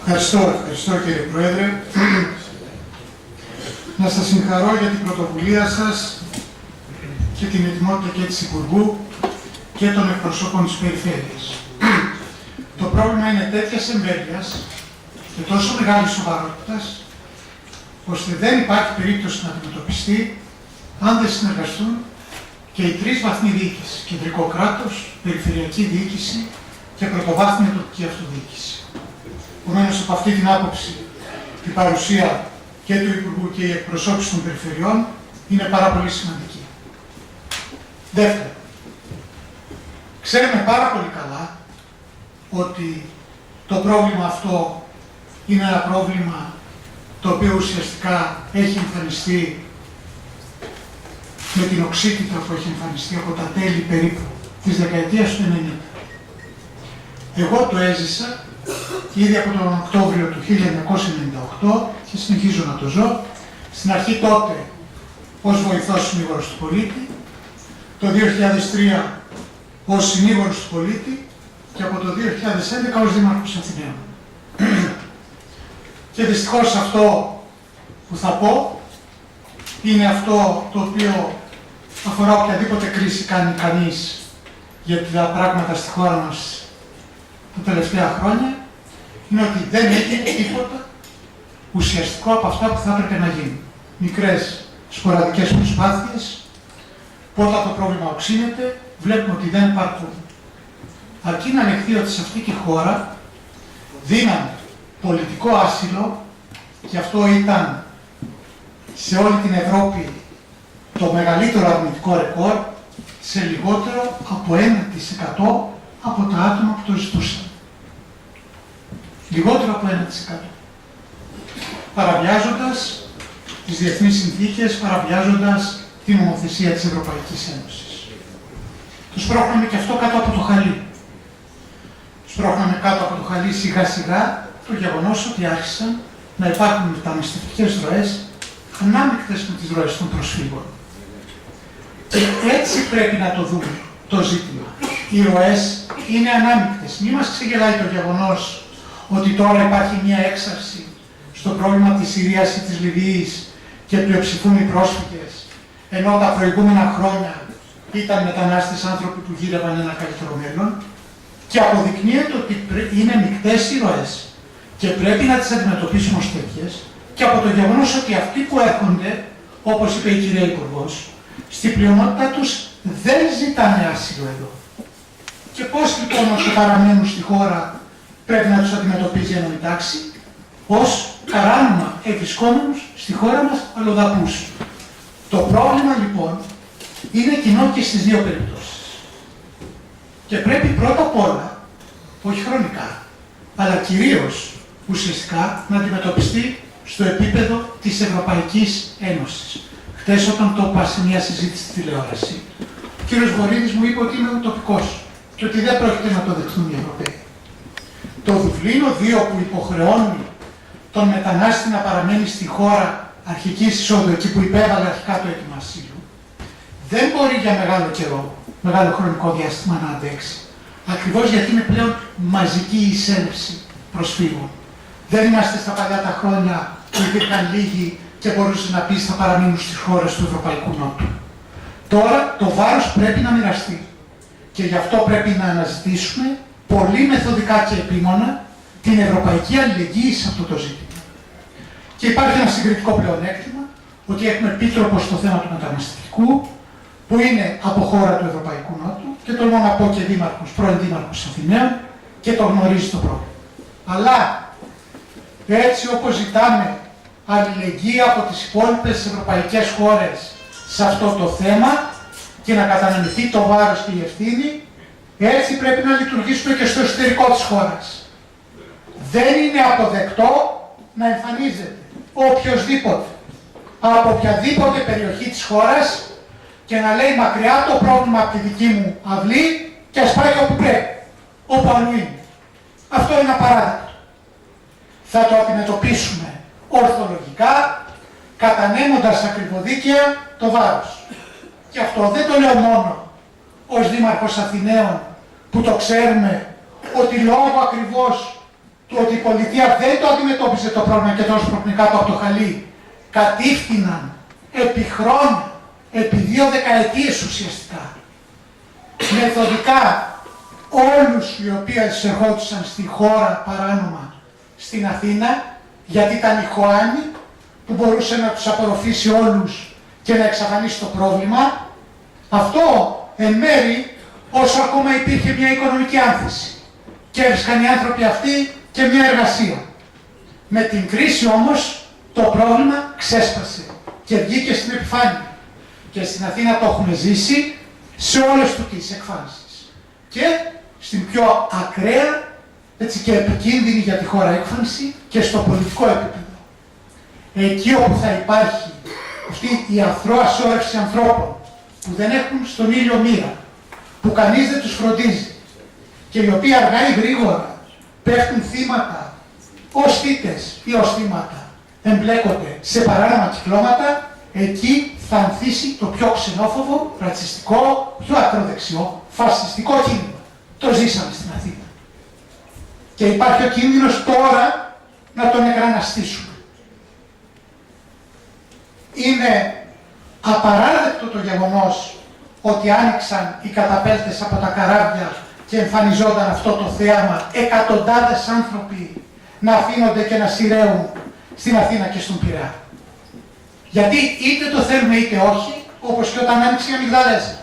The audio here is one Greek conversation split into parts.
Ευχαριστώ κύριε Πρόεδρε. Να σας συγχαρώ για την πρωτοβουλία σας και την ετοιμότητα και της Υπουργού και των εκπροσώπων της Περιφέρειας. Το πρόβλημα είναι τέτοιας εμβέλειας και τόσο μεγάλης σοβαρότητας, ώστε δεν υπάρχει περίπτωση να αντιμετωπιστεί αν δεν συνεργαστούν και οι τρεις βαθμοί διοίκηση, κεντρικό κράτος, περιφερειακή διοίκηση και πρωτοβάθμια τοπική αυτοδιοίκηση. Επομένως, από αυτή την άποψη, η παρουσία και του Υπουργού και η εκπροσώπηση των περιφερειών είναι πάρα πολύ σημαντική. Δεύτερον, ξέρουμε πάρα πολύ καλά ότι το πρόβλημα αυτό είναι ένα πρόβλημα το οποίο ουσιαστικά έχει εμφανιστεί με την οξύτητα που έχει εμφανιστεί από τα τέλη περίπου της δεκαετίας του 90. Εγώ το έζησα ήδη από τον Οκτώβριο του 1998 και συνεχίζω να το ζω. Στην αρχή τότε ως βοηθός συνήγορος του πολίτη, το 2003 ως συνήγορος του πολίτη και από το 2011 ως Δήμαρχος Αθηναίων. Και δυστυχώς αυτό που θα πω είναι αυτό το οποίο αφορά οποιαδήποτε κρίση κάνει κανείς για τα πράγματα στη χώρα μας τα τελευταία χρόνια, είναι ότι δεν έγινε τίποτα ουσιαστικό από αυτά που θα έπρεπε να γίνουν. Μικρές σποραδικές προσπάθειες, που όταν το πρόβλημα οξύνεται, βλέπουμε ότι δεν υπάρχουν. Αρκεί να λεχθεί ότι σε αυτή τη χώρα δίναν πολιτικό άσυλο, και αυτό ήταν σε όλη την Ευρώπη το μεγαλύτερο αρνητικό ρεκόρ, σε λιγότερο από 1% από τα άτομα που το ζητούσαν. Λιγότερο από 1%. Παραβιάζοντας τις διεθνείς συνθήκες, παραβιάζοντας την νομοθεσία της Ευρωπαϊκής Ένωσης. Τους σπρώχναμε και αυτό κάτω από το χαλί. Τους σπρώχναμε κάτω από το χαλί σιγά σιγά το γεγονός ότι άρχισαν να υπάρχουν μεταναστευτικές ροές ανάμεικτες με τις ροές των προσφύγων. Και έτσι πρέπει να το δούμε το ζήτημα. Οι ροές είναι ανάμεικτες. Μη μας ξεγελάει το γεγονός ότι τώρα υπάρχει μια έξαρση στο πρόβλημα της Συρίας ή της Λιβύης και πλειοψηφούν οι πρόσφυγες, ενώ τα προηγούμενα χρόνια ήταν μετανάστες άνθρωποι που γύρευαν ένα καλύτερο μέλλον, και αποδεικνύεται ότι είναι μεικτές οι ροές και πρέπει να τις αντιμετωπίσουμε ως τέτοιες, και από το γεγονός ότι αυτοί που έρχονται, όπως είπε η κυρία Υπουργός, στην πλειονότητα τους δεν ζητάνε άσυλο εδώ. Και πώς λοιπόν όσο παραμένουν στη χώρα πρέπει να τους αντιμετωπίζει η ενόμη τάξη, ως παράνομα ευρισκόμενους στη χώρα μας αλλοδαπούς. Το πρόβλημα λοιπόν είναι κοινό και στις δύο περιπτώσεις. Και πρέπει πρώτα απ' όλα, όχι χρονικά, αλλά κυρίως ουσιαστικά να αντιμετωπιστεί στο επίπεδο της Ευρωπαϊκής Ένωσης. Χτες όταν το είπα σε μια συζήτηση στη τηλεόραση, ο κύριος Βορύδης μου είπε ότι είμαι ουτοπικός και ότι δεν πρόκειται να το δεχτούν οι Ευρωπαίοι. Το Δουβλίνο 2 που υποχρεώνει τον μετανάστη να παραμένει στη χώρα αρχικής εισόδου, εκεί που υπέβαλε αρχικά το αίτημα ασύλου, δεν μπορεί για μεγάλο καιρό, μεγάλο χρονικό διάστημα να αντέξει. Ακριβώς γιατί είναι πλέον μαζική εισέλευση προσφύγων. Δεν είμαστε στα παλιά τα χρόνια που υπήρχαν λίγοι και μπορούσε να πει θα παραμείνουν στις χώρες του Ευρωπαϊκού Νότου. Τώρα το βάρος πρέπει να μοιραστεί. Και γι' αυτό πρέπει να αναζητήσουμε πολύ μεθοδικά και επίμονα την ευρωπαϊκή αλληλεγγύη σε αυτό το ζήτημα. Και υπάρχει ένα συγκριτικό πλεονέκτημα ότι έχουμε επίτροπο στο θέμα του μεταναστευτικού, που είναι από χώρα του Ευρωπαϊκού Νότου, και τολμώ να πω και δήμαρχος, πρώην δήμαρχος Αθηναίων, και το γνωρίζει το πρόβλημα. Αλλά έτσι όπως ζητάμε αλληλεγγύη από τις υπόλοιπες ευρωπαϊκές χώρες σε αυτό το θέμα και να κατανεμηθεί το βάρος και η ευθύνη, έτσι πρέπει να λειτουργήσουμε και στο εσωτερικό της χώρας. Δεν είναι αποδεκτό να εμφανίζεται οποιοσδήποτε από οποιαδήποτε περιοχή της χώρας και να λέει μακριά το πρόβλημα από τη δική μου αυλή και ας πάει όπου πρέπει, όπου αλλού είναι. Αυτό είναι απαράδεκτο. Θα το αντιμετωπίσουμε ορθολογικά, κατανέμοντας ακριβοδίκαια το βάρος. Και αυτό δεν το λέω μόνο ως Δήμαρχος Αθηναίων, που το ξέρουμε ότι λόγω ακριβώς του ότι η πολιτεία δεν το αντιμετώπιζε το πρόβλημα και το έσπρωχνε κάτω από το χαλί, κατήφθηναν επί χρόνια, επί 2 δεκαετίες ουσιαστικά, μεθοδικά όλους οι οποίοι εισερχόντουσαν στη χώρα παράνομα στην Αθήνα, γιατί ήταν η Χωάνη που μπορούσε να τους απορροφήσει όλους και να εξαφανίσει το πρόβλημα. Αυτό εν μέρει όσο ακόμα υπήρχε μια οικονομική άνθηση και έβρισκαν οι άνθρωποι αυτοί και μια εργασία. Με την κρίση όμως το πρόβλημα ξέσπασε και βγήκε στην επιφάνεια. Και στην Αθήνα το έχουμε ζήσει σε όλες του τις εκφάνσεις. Και στην πιο ακραία, έτσι, και επικίνδυνη για τη χώρα έκφανση και στο πολιτικό επίπεδο. Εκεί όπου θα υπάρχει αυτή η αθρώα σώρευση ανθρώπων που δεν έχουν στον ήλιο μοίρα, που κανείς δεν τους φροντίζει και οι οποίοι αργά ή γρήγορα πέφτουν θύματα ως θύτες ή ως θύματα, εμπλέκονται σε παράνομα κυκλώματα, εκεί θα ανθίσει το πιο ξενόφοβο, ρατσιστικό, πιο ακροδεξιό, φασιστικό κίνημα. Το ζήσαμε στην Αθήνα. Και υπάρχει ο κίνδυνος τώρα να τον εκραναστήσουμε. Είναι απαράδεκτο το γεγονός ότι άνοιξαν οι καταπέλτες από τα καράβια και εμφανιζόταν αυτό το θέαμα, εκατοντάδες άνθρωποι να αφήνονται και να σειραίουν στην Αθήνα και στον Πειραιά. Γιατί είτε το θέλουμε είτε όχι, όπως και όταν άνοιξε η Αμυγδαλέζα,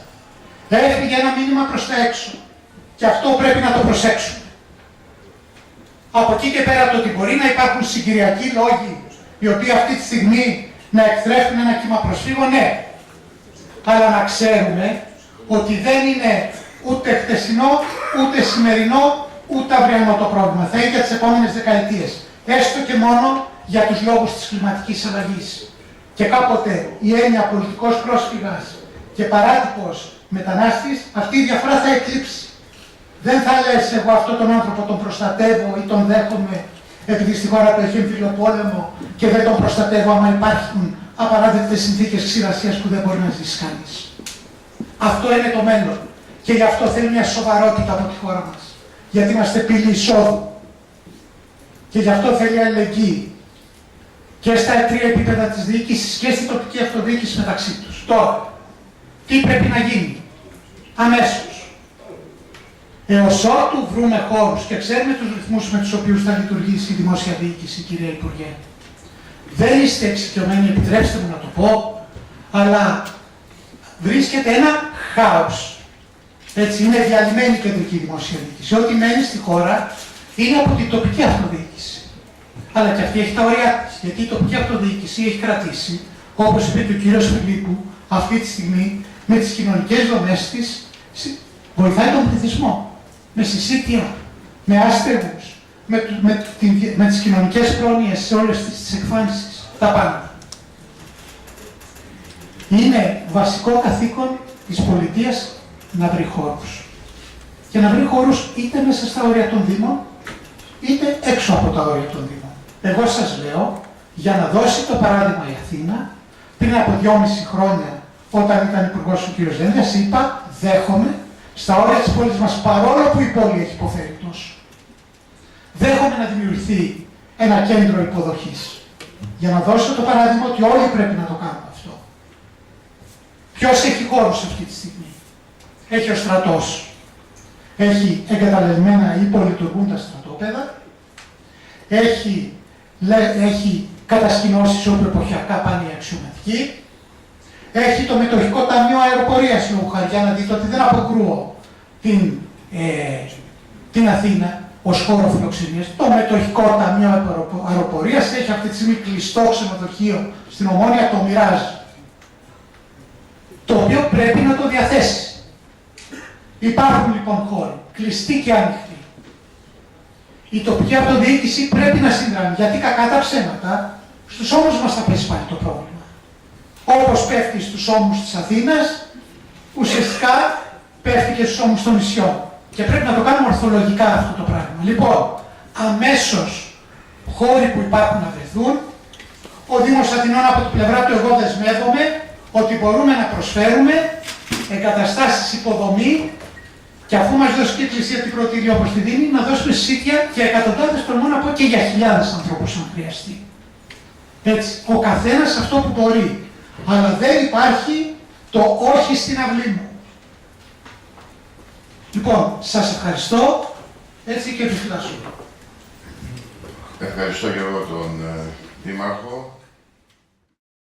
έφυγε ένα μήνυμα προς τα έξω. Και αυτό πρέπει να το προσέξουμε. Από εκεί και πέρα το ότι μπορεί να υπάρχουν συγκυριακοί λόγοι, οι οποίοι αυτή τη στιγμή να εκθρέφουν ένα κύμα προσφύγων, ναι. Αλλά να ξέρουμε ότι δεν είναι ούτε χτεσινό, ούτε σημερινό, ούτε αυριανό το πρόβλημα. Θα είναι για τις επόμενες δεκαετίες. Έστω και μόνο για τους λόγους της κλιματικής αλλαγής. Και κάποτε η έννοια πολιτικός πρόσφυγας και παράτυπος μετανάστης, αυτή η διαφορά θα εκλείψει. Δεν θα λες εγώ αυτόν τον άνθρωπο τον προστατεύω ή τον δέχομαι επειδή στη χώρα του έχει εμφύλιο πόλεμο και δεν τον προστατεύω άμα υπάρχουν απαράδεκτες συνθήκες ξηρασίας που δεν μπορεί να ζήσει κανείς. Αυτό είναι το μέλλον. Και γι' αυτό θέλει μια σοβαρότητα από τη χώρα μας. Γιατί είμαστε πύλη εισόδου. Και γι' αυτό θέλει αλληλεγγύη. Και στα τρία επίπεδα της διοίκησης και στην τοπική αυτοδιοίκηση μεταξύ τους. Τώρα, τι πρέπει να γίνει? Αμέσως. Έως ότου βρούμε χώρους και ξέρουμε τους ρυθμούς με τους οποίους θα λειτουργήσει η δημόσια διοίκηση, κυρία Υπουργέ. Δεν είστε εξοικειωμένοι, επιτρέψτε μου να το πω, αλλά βρίσκεται ένα χάος. Έτσι, είναι διαλυμένη η κεντρική δημόσια διοίκηση. Ό,τι μένει στη χώρα είναι από την τοπική αυτοδιοίκηση. Αλλά και αυτή έχει τα ωριά της, γιατί η τοπική αυτοδιοίκηση έχει κρατήσει, όπως είπε και ο κύριος Φιλίππου, αυτή τη στιγμή με τις κοινωνικές δομές της, βοηθάει τον πληθυσμό. Με συσίτια, με άστεγους, με τις κοινωνικές πρόνοιες σε όλες τις εκφάνσεις, τα πάντα. Είναι βασικό καθήκον της πολιτείας να βρει χώρους. Και να βρει χώρους είτε μέσα στα όρια των Δήμων, είτε έξω από τα όρια των Δήμων. Εγώ σας λέω, για να δώσει το παράδειγμα η Αθήνα, πριν από 2,5 χρόνια, όταν ήταν υπουργός ο κ. Δένδιας, είπα, δέχομαι στα όρια της πόλης μας, παρόλο που η πόλη έχει υποφέρει τόσο, δέχομαι να δημιουργηθεί ένα κέντρο υποδοχής. Για να δώσω το παράδειγμα ότι όλοι πρέπει να το κάνουμε αυτό. Ποιος έχει χώρους αυτή τη στιγμή? Έχει ο στρατός. Έχει εγκαταλελειμμένα ή πολυλειτουργούντα στρατόπεδα. Έχει κατασκηνώσεις όπου εποχιακά πάνε οι αξιωματικοί. Έχει το μετοχικό ταμείο αεροπορίας, λόγω χάρη, για να δείτε ότι δεν αποκρούω την Αθήνα ως χώρο φιλοξενίας. Το μετοχικό ταμείο αεροπορίας έχει αυτή τη στιγμή κλειστό ξενοδοχείο στην Ομόνια, το μοιράζει. Το οποίο πρέπει να το διαθέσει. Υπάρχουν λοιπόν χώροι, κλειστοί και ανοιχτοί. Η τοπική αυτοδιοίκηση πρέπει να συνδράμει, γιατί κακά τα ψέματα, στους ώμους μας θα πέσει πάλι το πρόβλημα. Όπως πέφτει στους ώμους της Αθήνας, ουσιαστικά πέφτει και στους ώμους των νησιών. Και πρέπει να το κάνουμε ορθολογικά αυτό το πράγμα. Λοιπόν, αμέσως χώροι που υπάρχουν να βρεθούν, ο Δήμος Αθηνών από την πλευρά του εγώ δεσμεύομαι ότι μπορούμε να προσφέρουμε εγκαταστάσεις υποδομή Και αφού μας δώσει και η Εκκλησία την πρωτήρια όπως τη δίνει, να δώσουμε σίτια για εκατοντάδες, τολμώ να πω και για χιλιάδες ανθρώπους αν χρειαστεί. Έτσι, ο καθένας αυτό που μπορεί. Αλλά δεν υπάρχει το όχι στην αυλή μου. Λοιπόν, σας ευχαριστώ, έτσι και επιφυλάσσω. Ευχαριστώ και εγώ τον Δήμαρχο.